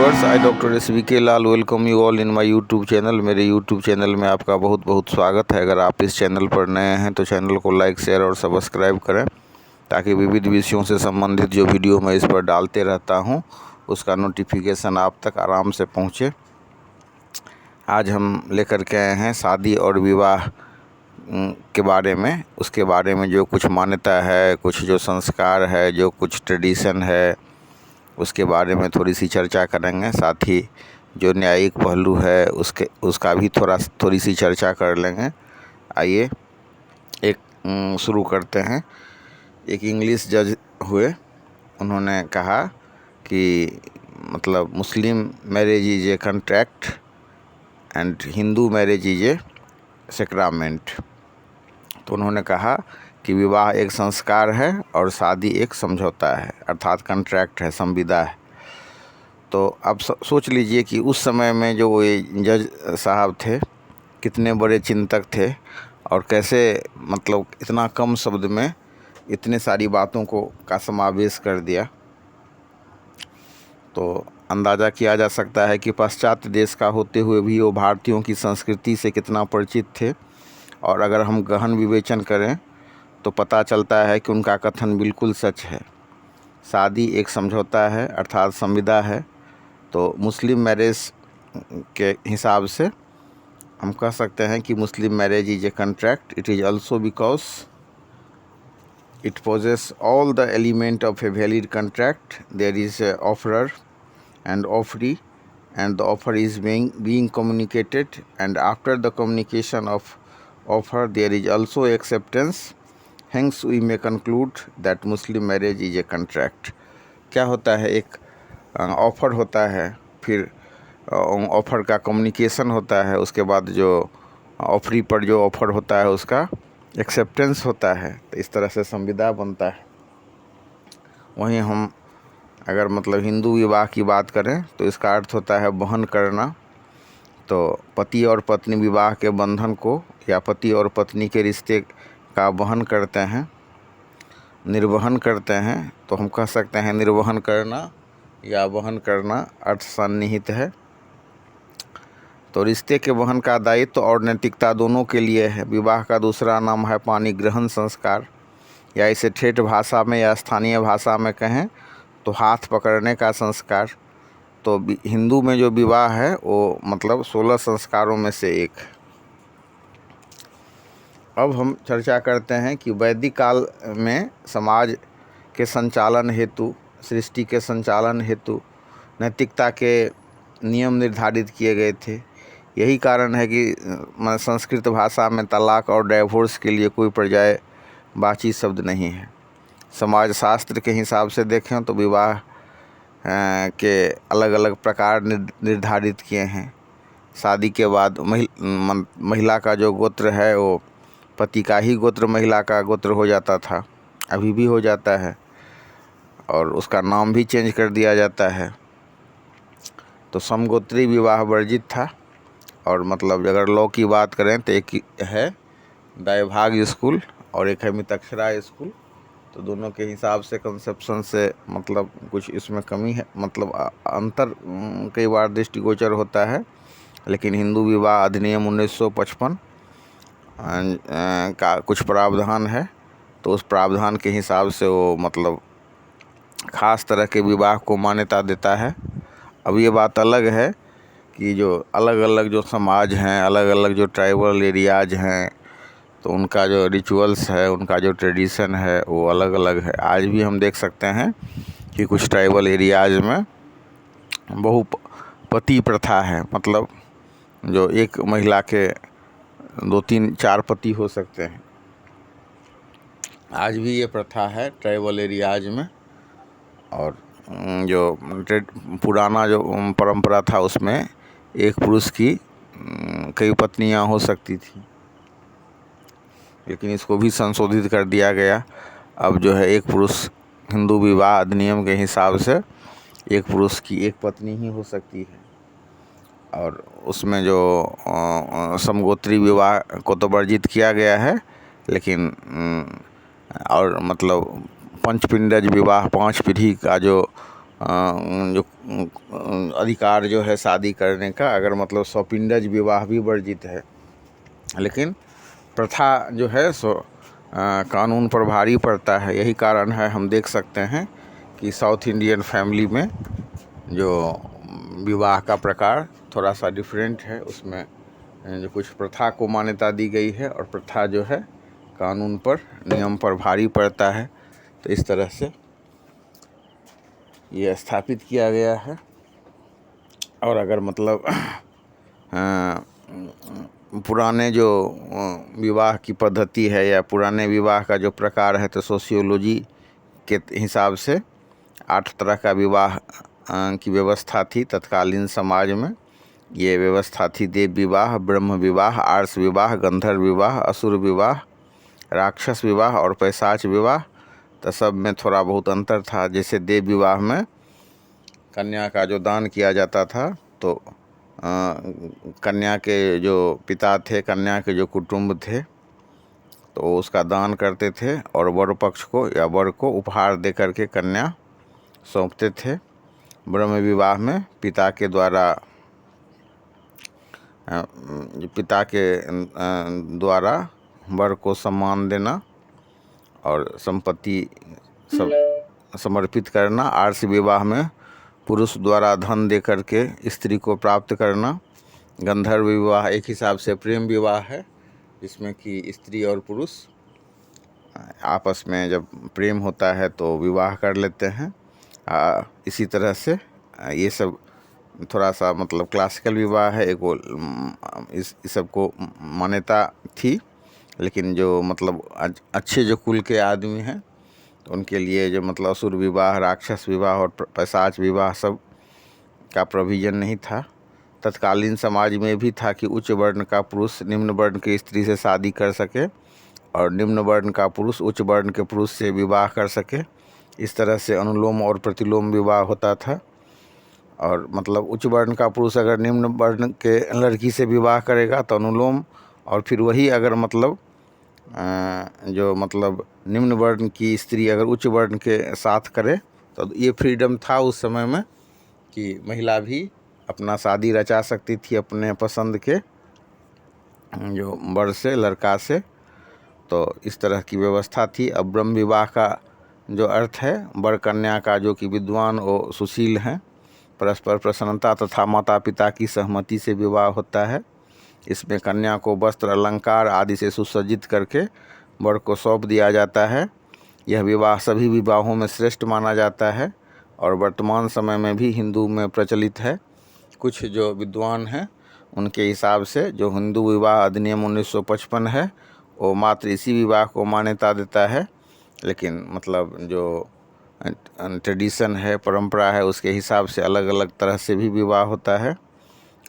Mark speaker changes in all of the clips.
Speaker 1: Viewers, I doctor SVK Lal welcome you all in my YouTube channel. मेरे YouTube channel में आपका बहुत बहुत स्वागत है। अगर आप इस चैनल पर नए हैं तो चैनल को लाइक, शेयर और सब्सक्राइब करें ताकि विविध विषयों से संबंधित जो वीडियो मैं इस पर डालते रहता हूं उसका नोटिफिकेशन आप तक आराम से पहुंचे। आज हम लेकर के आए हैं शादी और विवाह के बारे में, उसके बारे में जो कुछ मान्यता है, कुछ जो संस्कार है, जो कुछ ट्रेडिशन है, उसके बारे में थोड़ी सी चर्चा करेंगे। साथ ही जो न्यायिक पहलू है उसका भी थोड़ी सी चर्चा कर लेंगे। आइए शुरू करते हैं। एक इंग्लिश जज हुए, उन्होंने कहा कि मतलब मुस्लिम marriage is a contract and Hindu marriage is A sacrament. तो उन्होंने कहा कि विवाह एक संस्कार है और शादी एक समझौता है, अर्थात कॉन्ट्रैक्ट है, संविदा है। तो अब सोच लीजिए कि उस समय में जो वो जज साहब थे कितने बड़े चिंतक थे और कैसे मतलब इतना कम शब्द में इतने सारी बातों का समावेश कर दिया। तो अंदाज़ा किया जा सकता है कि पाश्चात्य देश का होते हुए भी वो भारतीयों की संस्कृति से कितना परिचित थे। और अगर हम गहन विवेचन करें तो पता चलता है कि उनका कथन बिल्कुल सच है। शादी एक समझौता है, अर्थात संविदा है। तो मुस्लिम मैरिज के हिसाब से हम कह सकते हैं कि Muslim marriage is a contract. It is also because it possesses all the element of a valid contract. There is a offerer and offeree and the offer is being communicated, and after the communication of offer there is also acceptance. Hence we may conclude that Muslim marriage is a contract. क्या होता है, एक offer होता है, फिर offer का communication होता है, उसके बाद जो ऑफरी पर जो ऑफ़र होता है उसका एक्सेप्टेंस होता है। तो इस तरह से संविदा बनता है। वहीं हम अगर मतलब हिंदू विवाह की बात करें तो इसका अर्थ होता है वहन करना। तो पति और पत्नी विवाह के बंधन को या पति और पत्नी के रिश्ते का वहन करते हैं, निर्वहन करते हैं। तो हम कह सकते हैं निर्वहन करना या वहन करना अर्थ सन्निहित है। तो रिश्ते के वहन का दायित्व और नैतिकता दोनों के लिए है। विवाह का दूसरा नाम है पानी ग्रहण संस्कार, या इसे ठेठ भाषा में या स्थानीय भाषा में कहें तो हाथ पकड़ने का संस्कार। तो हिंदू में जो विवाह है वो मतलब 16 संस्कारों में से एक। अब हम चर्चा करते हैं कि वैदिक काल में समाज के संचालन हेतु, सृष्टि के संचालन हेतु नैतिकता के नियम निर्धारित किए गए थे। यही कारण है कि संस्कृत भाषा में तलाक और डाइवोर्स के लिए कोई पर्यायवाची शब्द नहीं है। समाज शास्त्र के हिसाब से देखें तो विवाह के अलग अलग प्रकार निर्धारित किए हैं। शादी के बाद महिला का जो गोत्र है वो पति का ही गोत्र महिला का गोत्र हो जाता था, अभी भी हो जाता है, और उसका नाम भी चेंज कर दिया जाता है। तो समगोत्री विवाह वर्जित था। और मतलब अगर लॉ की बात करें तो एक है दायभाग स्कूल और एक है मितक्षरा स्कूल। तो दोनों के हिसाब से कंसेप्शन से मतलब कुछ इसमें कमी है, मतलब अंतर कई बार दृष्टिगोचर होता है। लेकिन हिंदू विवाह अधिनियम 1955 का कुछ प्रावधान है, तो उस प्रावधान के हिसाब से वो मतलब ख़ास तरह के विवाह को मान्यता देता है। अब ये बात अलग है कि जो अलग अलग जो समाज हैं, अलग अलग जो ट्राइबल एरियाज हैं, तो उनका जो रिचुअल्स है, उनका जो ट्रेडिशन है वो अलग अलग है। आज भी हम देख सकते हैं कि कुछ ट्राइबल एरियाज में बहुपति प्रथा है, मतलब जो एक महिला के 2, 3, 4 पति हो सकते हैं। आज भी ये प्रथा है ट्राइबल एरियाज में। और जो पुराना जो परंपरा था उसमें एक पुरुष की कई पत्नियां हो सकती थी, लेकिन इसको भी संशोधित कर दिया गया। अब जो है एक पुरुष, हिंदू विवाह अधिनियम के हिसाब से एक पुरुष की एक पत्नी ही हो सकती है। और उसमें जो समगोत्री विवाह को तो वर्जित किया गया है, लेकिन और मतलब पंचपिंडज विवाह, 5 पीढ़ी का जो जो अधिकार जो है शादी करने का, अगर मतलब स्वपिंडज विवाह भी वर्जित है, लेकिन प्रथा जो है सो कानून पर भारी पड़ता है। यही कारण है, हम देख सकते हैं कि साउथ इंडियन फैमिली में जो विवाह का प्रकार थोड़ा सा डिफरेंट है, उसमें जो कुछ प्रथा को मान्यता दी गई है और प्रथा जो है कानून पर, नियम पर भारी पड़ता है। तो इस तरह से ये स्थापित किया गया है। और अगर मतलब पुराने जो विवाह की पद्धति है या पुराने विवाह का जो प्रकार है, तो सोशियोलॉजी के हिसाब से 8 तरह का विवाह की व्यवस्था थी तत्कालीन समाज में। ये व्यवस्था थी देव विवाह, ब्रह्म विवाह, आर्ष विवाह, गंधर्व विवाह, असुर विवाह, राक्षस विवाह और पैशाच विवाह। तो सब में थोड़ा बहुत अंतर था। जैसे देव विवाह में कन्या का जो दान किया जाता था, तो कन्या के जो पिता थे, कन्या के जो कुटुंब थे, तो उसका दान करते थे और वर पक्ष को या वर को उपहार दे करके कन्या सौंपते थे। ब्रह्म विवाह में पिता के द्वारा वर को सम्मान देना और संपत्ति सब समर्पित करना। आर्ष विवाह में पुरुष द्वारा धन दे करके स्त्री को प्राप्त करना। गंधर्व विवाह एक हिसाब से प्रेम विवाह है, जिसमें कि स्त्री और पुरुष आपस में जब प्रेम होता है तो विवाह कर लेते हैं। इसी तरह से ये सब थोड़ा सा मतलब क्लासिकल विवाह है, इस सब को मान्यता थी। लेकिन जो मतलब अच्छे जो कुल के आदमी हैं, तो उनके लिए जो मतलब असुर विवाह, राक्षस विवाह और पैशाच विवाह सब का प्रोविज़न नहीं था। तत्कालीन समाज में भी था कि उच्च वर्ण का पुरुष निम्न वर्ण की स्त्री से शादी कर सके और निम्न वर्ण का पुरुष उच्च वर्ण के पुरुष से विवाह कर सके। इस तरह से अनुलोम और प्रतिलोम विवाह होता था। और मतलब उच्च वर्ण का पुरुष अगर निम्न वर्ण के लड़की से विवाह करेगा तो अनुलोम, और फिर वही अगर मतलब जो मतलब निम्न वर्ण की स्त्री अगर उच्च वर्ण के साथ करे, तो ये फ्रीडम था उस समय में कि महिला भी अपना शादी रचा सकती थी अपने पसंद के जो वर से, लड़का से। तो इस तरह की व्यवस्था थी। अब ब्रह्म विवाह का जो अर्थ है, वर कन्या का जो कि विद्वान और सुशील हैं, परस्पर प्रसन्नता तथा माता पिता की सहमति से विवाह होता है। इसमें कन्या को वस्त्र, अलंकार आदि से सुसज्जित करके वर को सौंप दिया जाता है। यह विवाह सभी विवाहों में श्रेष्ठ माना जाता है और वर्तमान समय में भी हिंदू में प्रचलित है। कुछ जो विद्वान हैं उनके हिसाब से जो हिंदू विवाह अधिनियम 1955 है, वो मात्र इसी विवाह को मान्यता देता है। लेकिन मतलब जो ट्रेडिशन है, परंपरा है, उसके हिसाब से अलग अलग तरह से भी विवाह होता है।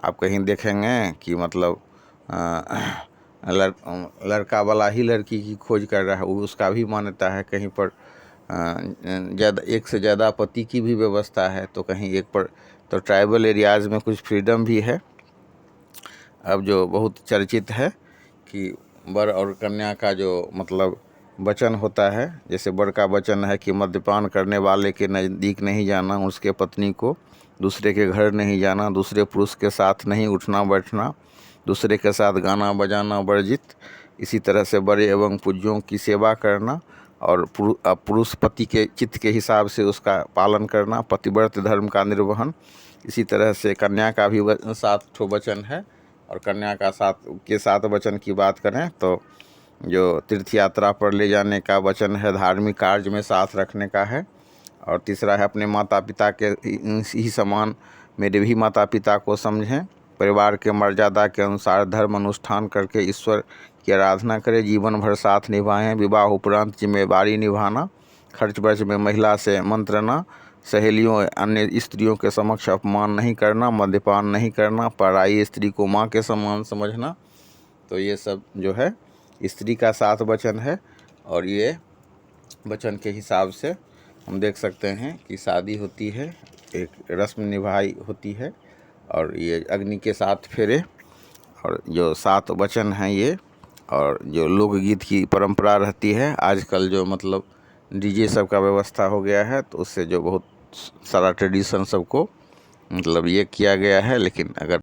Speaker 1: आप कहीं देखेंगे कि मतलब लड़का वाला ही लड़की की खोज कर रहा है, वो उसका भी मान्यता है। कहीं पर ज़्यादा, एक से ज़्यादा पति की भी व्यवस्था है, तो कहीं एक पर। तो ट्राइबल एरियाज़ में कुछ फ्रीडम भी है। अब जो बहुत चर्चित है कि वर और कन्या का जो मतलब वचन होता है, जैसे वर का वचन है कि मद्यपान करने वाले के नज़दीक नहीं जाना, उसके पत्नी को दूसरे के घर नहीं जाना, दूसरे पुरुष के साथ नहीं उठना बैठना, दूसरे के साथ गाना बजाना वर्जित। इसी तरह से बड़े एवं पूज्यों की सेवा करना और पुरुष पति के चित्त के हिसाब से उसका पालन करना, पतिव्रत धर्म का निर्वहन। इसी तरह से कन्या का भी 7 ठो वचन है। और कन्या का 7 वचन की बात करें तो जो तीर्थ यात्रा पर ले जाने का वचन है, धार्मिक कार्य में साथ रखने का है। और तीसरा है अपने माता पिता के ही समान मेरे भी माता पिता को समझें, परिवार के मर्यादा के अनुसार धर्म अनुष्ठान करके ईश्वर की आराधना करें, जीवन भर साथ निभाएं, विवाह उपरांत जिम्मेदारी निभाना, खर्च वर्च में महिला से मंत्रना, सहेलियों अन्य स्त्रियों के समक्ष अपमान नहीं करना, मद्यपान नहीं करना, पराई स्त्री को माँ के समान समझना। तो ये सब जो है स्त्री का 7 वचन है। और ये वचन के हिसाब से हम देख सकते हैं कि शादी होती है, एक रस्म निभाई होती है। और ये अग्नि के 7 फेरे और जो 7 वचन हैं ये, और जो लोकगीत की परंपरा रहती है। आजकल जो मतलब डीजे सब का व्यवस्था हो गया है, तो उससे जो बहुत सारा ट्रेडिशन सबको मतलब ये किया गया है। लेकिन अगर